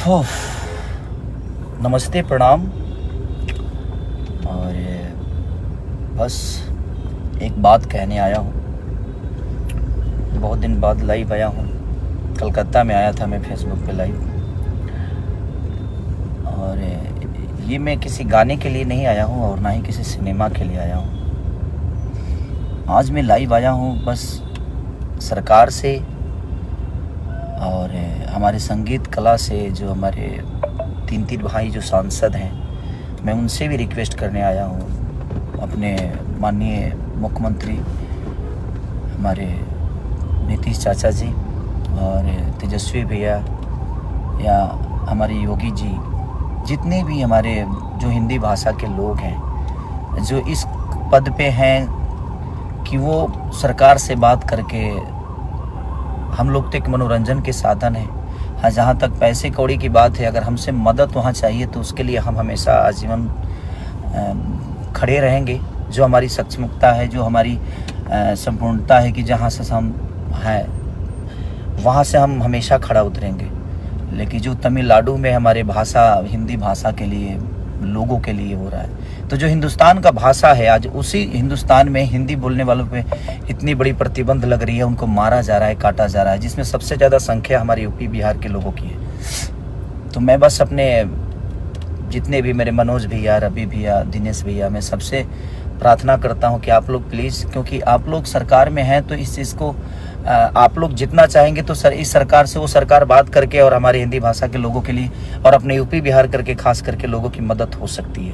हो, नमस्ते, प्रणाम। और बस एक बात कहने आया हूँ। बहुत दिन बाद लाइव आया हूँ। कलकत्ता में आया था मैं फेसबुक पे लाइव। और ये मैं किसी गाने के लिए नहीं आया हूँ और ना ही किसी सिनेमा के लिए आया हूँ। आज मैं लाइव आया हूँ बस सरकार से और हमारे संगीत कला से, जो हमारे तीन भाई जो सांसद हैं, मैं उनसे भी रिक्वेस्ट करने आया हूँ। अपने माननीय मुख्यमंत्री हमारे नीतीश चाचा जी और तेजस्वी भैया या हमारे योगी जी, जितने भी हमारे जो हिंदी भाषा के लोग हैं, जो इस पद पे हैं कि वो सरकार से बात करके, हम लोग तो एक मनोरंजन के साधन है। हाँ, जहाँ तक पैसे कौड़ी की बात है, अगर हमसे मदद वहाँ चाहिए तो उसके लिए हम हमेशा आजीवन खड़े रहेंगे। जो हमारी सक्षमता है, जो हमारी संपूर्णता है कि जहाँ से हम हैं वहाँ से हम हमेशा खड़ा उतरेंगे। लेकिन जो तमिलनाडु में हमारे भाषा, हिंदी भाषा के लिए, लोगों के लिए हो रहा है, तो जो हिंदुस्तान का भाषा है, आज उसी हिंदुस्तान में हिंदी बोलने वालों पे इतनी बड़ी प्रतिबंध लग रही है, उनको मारा जा रहा है, काटा जा रहा है, जिसमें सबसे ज़्यादा संख्या हमारे यूपी बिहार के लोगों की है। तो मैं बस अपने जितने भी मेरे मनोज भैया, रवि भैया, दिनेश भैया, मैं सबसे प्रार्थना करता हूँ कि आप लोग प्लीज़, क्योंकि आप लोग सरकार में हैं, तो इस चीज़ को आप लोग जितना चाहेंगे तो इस सरकार से वो सरकार बात करके और हमारी हिंदी भाषा के लोगों के लिए और अपने यूपी बिहार करके खास करके लोगों की मदद हो सकती है।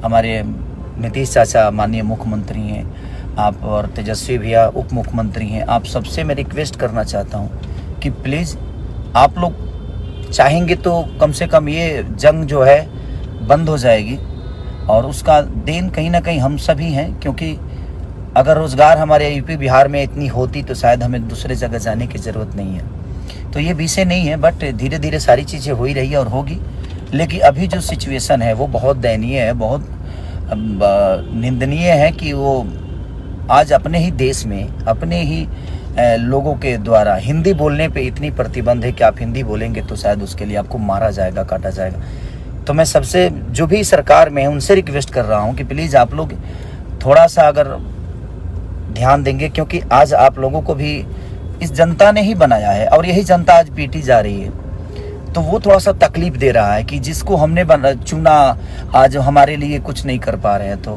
हमारे नीतीश चाचा माननीय मुख्यमंत्री हैं आप, और तेजस्वी भैया उप मुख्यमंत्री हैं। आप सबसे मैं रिक्वेस्ट करना चाहता हूँ कि प्लीज़ आप लोग चाहेंगे तो कम से कम ये जंग जो है बंद हो जाएगी, और उसका देन कहीं ना कहीं हम सभी हैं। क्योंकि अगर रोज़गार हमारे यूपी बिहार में इतनी होती तो शायद हमें दूसरे जगह जाने की ज़रूरत नहीं है। तो ये विषय नहीं है, बट धीरे धीरे सारी चीज़ें हो ही रही है और होगी। लेकिन अभी जो सिचुएशन है वो बहुत दयनीय है, बहुत निंदनीय है कि वो आज अपने ही देश में, अपने ही लोगों के द्वारा हिंदी बोलने पे इतनी प्रतिबंध है कि आप हिंदी बोलेंगे तो शायद उसके लिए आपको मारा जाएगा, काटा जाएगा। तो मैं सबसे, जो भी सरकार में है, उनसे रिक्वेस्ट कर रहा हूँ कि प्लीज़ आप लोग थोड़ा सा अगर ध्यान देंगे, क्योंकि आज आप लोगों को भी इस जनता ने ही बनाया है और यही जनता आज पीटी जा रही है। तो वो थोड़ा सा तकलीफ दे रहा है कि जिसको हमने चुना आज हमारे लिए कुछ नहीं कर पा रहे हैं। तो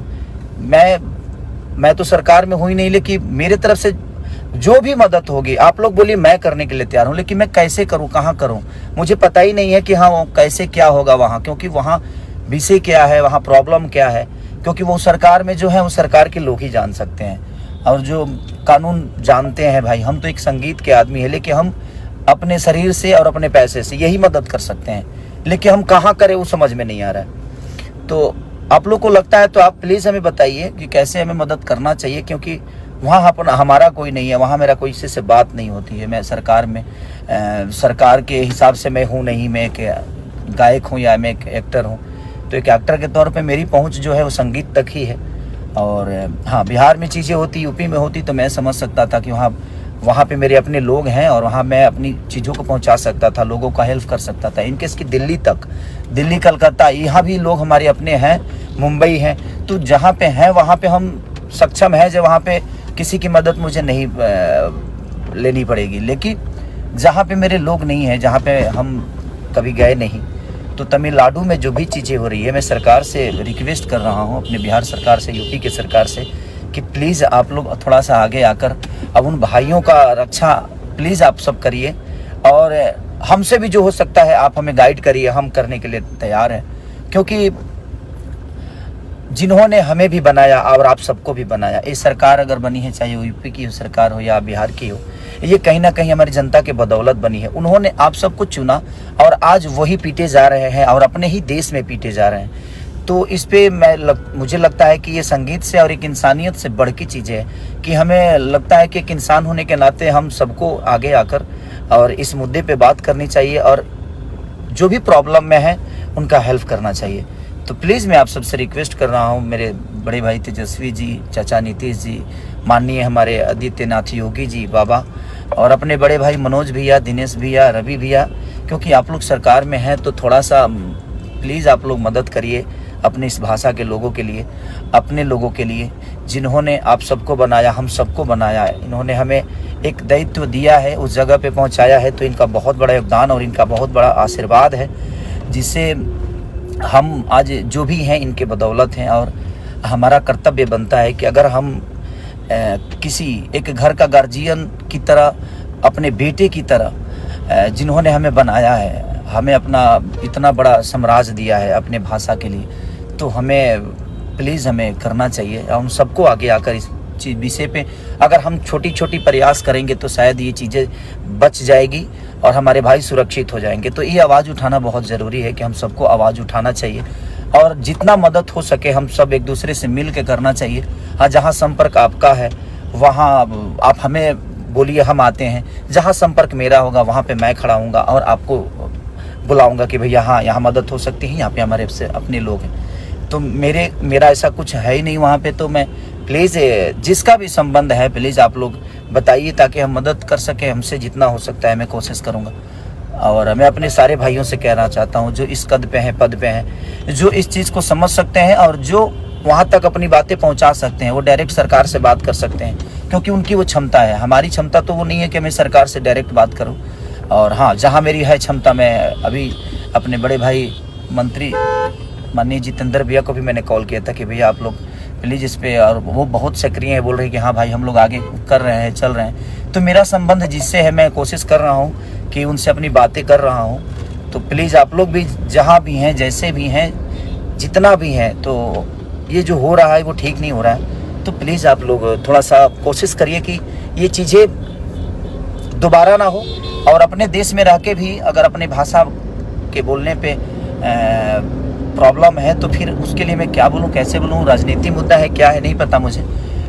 मैं तो सरकार में हुई नहीं, लेकिन मेरे तरफ से जो भी मदद होगी, आप लोग बोलिए, मैं करने के लिए तैयार हूँ। लेकिन मैं कैसे करूँ, कहाँ करूँ, मुझे पता ही नहीं है कि हाँ कैसे क्या होगा वहाँ, क्योंकि वहाँ विषय क्या है, वहाँ प्रॉब्लम क्या है। क्योंकि वो सरकार में जो है वो सरकार के लोग ही जान सकते हैं, और जो कानून जानते हैं। भाई, हम तो एक संगीत के आदमी है, लेकिन हम अपने शरीर से और अपने पैसे से यही मदद कर सकते हैं, लेकिन हम कहाँ करें वो समझ में नहीं आ रहा है। तो आप लोग को लगता है तो आप प्लीज़ हमें बताइए कि कैसे हमें मदद करना चाहिए, क्योंकि वहाँ हमारा कोई नहीं है, वहाँ मेरा कोई इससे बात नहीं होती है। मैं सरकार में सरकार के हिसाब से मैं हूँ नहीं, मैं एक गायक हूँ या मैं एक एक्टर हूँ। तो एक एक्टर के तौर पे मेरी पहुँच जो है वो संगीत तक ही है। और हाँ, बिहार में चीज़ें होती, यूपी में होती, तो मैं समझ सकता था कि वहाँ पे मेरे अपने लोग हैं और वहाँ मैं अपनी चीज़ों को पहुँचा सकता था, लोगों का हेल्प कर सकता था। इनकेस की दिल्ली तक, दिल्ली, कलकत्ता, यहाँ भी लोग हमारे अपने हैं, मुंबई हैं। तो जहाँ पे हैं वहाँ पे हम सक्षम हैं, जो वहाँ पे किसी की मदद मुझे नहीं लेनी पड़ेगी। लेकिन जहाँ पे मेरे लोग नहीं हैं, जहाँ पे हम कभी गए नहीं, तो तमिलनाडु में जो भी चीज़ें हो रही है, मैं सरकार से रिक्वेस्ट कर रहा हूँ, अपने बिहार सरकार से, यूपी के सरकार से, कि प्लीज़ आप लोग थोड़ा सा आगे आकर अब उन भाइयों का रक्षा प्लीज़ आप सब करिए। और हमसे भी जो हो सकता है आप हमें गाइड करिए, हम करने के लिए तैयार हैं। क्योंकि जिन्होंने हमें भी बनाया और आप सबको भी बनाया, ये सरकार अगर बनी है, चाहे यूपी की सरकार हो या बिहार की हो, ये कहीं ना कहीं हमारी जनता के बदौलत बनी है। उन्होंने आप सबको चुना और आज वही पीटे जा रहे हैं और अपने ही देश में पीटे जा रहे हैं। तो इस पे मुझे लगता है कि ये संगीत से और एक इंसानियत से बढ़ की चीज़ें है कि हमें लगता है कि एक इंसान होने के नाते हम सबको आगे आकर और इस मुद्दे पे बात करनी चाहिए, और जो भी प्रॉब्लम में है उनका हेल्प करना चाहिए। तो प्लीज़ मैं आप सबसे रिक्वेस्ट कर रहा हूँ, मेरे बड़े भाई तेजस्वी जी, चाचा नीतीश जी, माननीय हमारे आदित्यनाथ योगी जी बाबा, और अपने बड़े भाई मनोज भैया, दिनेश भैया, रवि भैया, क्योंकि आप लोग सरकार में हैं तो थोड़ा सा प्लीज़ आप लोग मदद करिए अपनी इस भाषा के लोगों के लिए, अपने लोगों के लिए जिन्होंने आप सबको बनाया, हम सबको बनाया है। इन्होंने हमें एक दायित्व दिया है, उस जगह पे पहुंचाया है, तो इनका बहुत बड़ा योगदान और इनका बहुत बड़ा आशीर्वाद है, जिससे हम आज जो भी हैं इनके बदौलत हैं। और हमारा कर्तव्य बनता है कि अगर हम किसी एक घर का गार्जियन की तरह, अपने बेटे की तरह जिन्होंने हमें बनाया है, हमें अपना इतना बड़ा साम्राज्य दिया है अपने भाषा के लिए, तो हमें प्लीज़ हमें करना चाहिए। हम सबको आगे आकर इस चीज़ विषय पे अगर हम छोटी छोटी प्रयास करेंगे तो शायद ये चीज़ें बच जाएगी और हमारे भाई सुरक्षित हो जाएंगे। तो ये आवाज़ उठाना बहुत ज़रूरी है कि हम सबको आवाज़ उठाना चाहिए और जितना मदद हो सके हम सब एक दूसरे से मिल के करना चाहिए। हाँ, जहाँ संपर्क आपका है वहाँ आप हमें बोलिए, हम आते हैं। जहाँ संपर्क मेरा होगा वहाँ पे मैं खड़ा हूँगा और आपको बुलाऊंगा कि भैया हाँ, यहाँ मदद हो सकती है, यहाँ पे हमारे से अपने लोग हैं। तो मेरा ऐसा कुछ है ही नहीं वहाँ पे। तो मैं प्लीज़ जिसका भी संबंध है प्लीज़ आप लोग बताइए ताकि हम मदद कर सकें। हमसे जितना हो सकता है मैं कोशिश करूँगा। और मैं अपने सारे भाइयों से कहना चाहता हूँ जो इस कद पे हैं, पद पे हैं, जो इस चीज़ को समझ सकते हैं और जो वहाँ तक अपनी बातें पहुँचा सकते हैं, वो डायरेक्ट सरकार से बात कर सकते हैं, क्योंकि उनकी वो क्षमता है। हमारी क्षमता तो वो नहीं है कि मैं सरकार से डायरेक्ट बात करूँ। और हाँ, जहाँ मेरी है क्षमता, मैं अभी अपने बड़े भाई मंत्री माननीय जितेंद्र भैया को भी मैंने कॉल किया था कि भैया आप लोग प्लीज़ इस पे, और वो बहुत सक्रिय है, बोल रहे हैं कि हाँ भाई हम लोग आगे कर रहे हैं, चल रहे हैं। तो मेरा संबंध जिससे है मैं कोशिश कर रहा हूँ कि उनसे अपनी बातें कर रहा हूँ। तो प्लीज़ आप लोग भी जहाँ भी हैं, जैसे भी हैं, जितना भी हैं, तो ये जो हो रहा है वो ठीक नहीं हो रहा है। तो प्लीज़ आप लोग थोड़ा सा कोशिश करिए कि ये चीज़ें दोबारा ना हो। और अपने देश में रह के भी अगर अपने भाषा के बोलने पे प्रॉब्लम है तो फिर उसके लिए मैं क्या बोलूँ, कैसे बोलूँ, राजनीति मुद्दा है क्या है नहीं पता मुझे,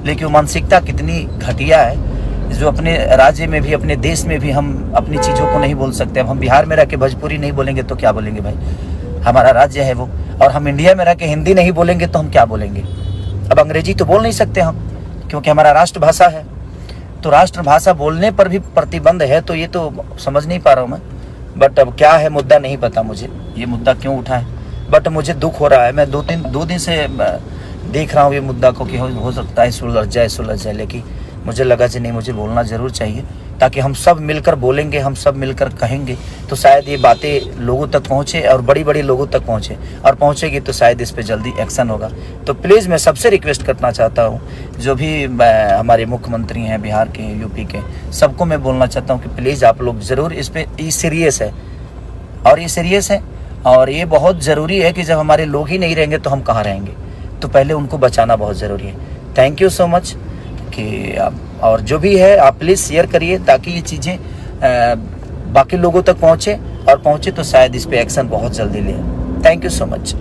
लेकिन मानसिकता कितनी घटिया है जो अपने राज्य में भी, अपने देश में भी हम अपनी चीज़ों को नहीं बोल सकते। अब हम बिहार में रह के भोजपुरी नहीं बोलेंगे तो क्या बोलेंगे भाई, हमारा राज्य है वो। और हम इंडिया में रह के हिंदी नहीं बोलेंगे तो हम क्या बोलेंगे। अब अंग्रेजी तो बोल नहीं सकते हम क्योंकि हमारा राष्ट्रभाषा है। तो राष्ट्रभाषा बोलने पर भी प्रतिबंध है, तो ये तो समझ नहीं पा रहा हूँ मैं। बट अब क्या है मुद्दा नहीं पता मुझे, ये मुद्दा क्यों उठा है, बट मुझे दुख हो रहा है। मैं दो दिन से देख रहा हूँ ये मुद्दा को कि हो सकता है सुलझ जाए, लेकिन मुझे लगा कि नहीं, मुझे बोलना ज़रूर चाहिए ताकि हम सब मिलकर बोलेंगे, हम सब मिलकर कहेंगे तो शायद ये बातें लोगों तक पहुँचे और बड़ी लोगों तक पहुँचे, और पहुँचेगी तो शायद इस पर जल्दी एक्शन होगा। तो प्लीज़ मैं सबसे रिक्वेस्ट करना चाहता हूँ, जो भी हमारे मुख्यमंत्री हैं बिहार के, यूपी के, सबको मैं बोलना चाहता हूँ कि प्लीज़ आप लोग ज़रूर इस पर, ये सीरियस है और ये सीरियस है और ये बहुत ज़रूरी है कि जब हमारे लोग ही नहीं रहेंगे तो हम कहाँ रहेंगे। तो पहले उनको बचाना बहुत ज़रूरी है। थैंक यू सो मच कि और जो भी है आप प्लीज़ शेयर करिए ताकि ये चीज़ें बाकी लोगों तक पहुँचे, और पहुँचे तो शायद इस पे एक्शन बहुत जल्दी ले। Thank you so much.